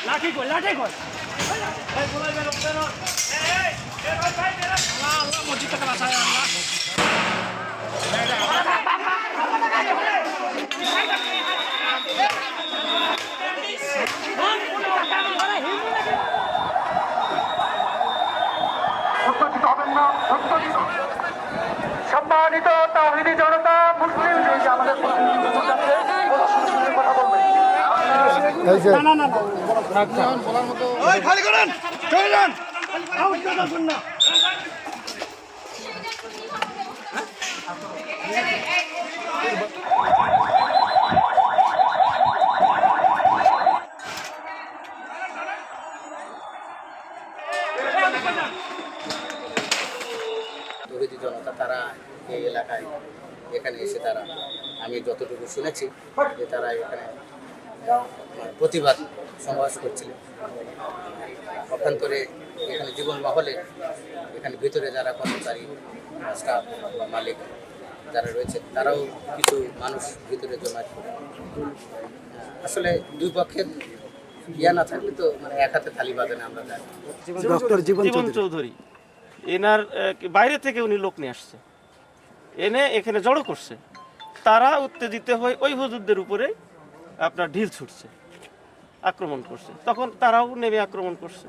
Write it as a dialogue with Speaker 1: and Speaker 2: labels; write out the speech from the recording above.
Speaker 1: লাঠি কই লাঠি কই ভাই বলাই বের করতে না এই ভাই ভাই মেরা আল্লাহ আল্লাহ মসজিদ থেকে বাঁচায় আল্লাহ
Speaker 2: উত্তেজিত হবেন না, উত্তেজিত সম্মানিত তাওহীদি জনতা, মুসলিম লীগ আমাদের প্রতিনিধিত্ব করছে, কথা বলবেন।
Speaker 1: না না না বলার মতো ওই খালি করেন চলে যান আউট করুন না
Speaker 3: তৌহিদি জনতা তারা এই এলাকায় এখানে এসে তারা আমি যতটুকু শুনেছি যে তারা এখানে প্রতিবাদ সমাবেশ করছিলেন। পক্ষান্তরে এখানে জীবন মহলে এখানে ভিতরে যারা কর্মচারী স্টাফ বা মালিক যারা রয়েছে তারাও কিছু মানুষ ভিতরে জমায়েত করে। আসলে দুই পক্ষের ইয়া না থাকলে তো মানে এক হাতে থালি বাজে না, আমরা জানি।
Speaker 4: ডক্টর জীবন চৌধুরী এনার বাইরে থেকে উনি লোক নিয়ে আসছে, এনে এখানে জড়ো করছে। তারা উত্তেজিত হয়ে ওই হুজুরদের উপরে আপনার ঢিল ছুটছে, আক্রমণ করছে। তখন তারাও নেমে আক্রমণ করছে।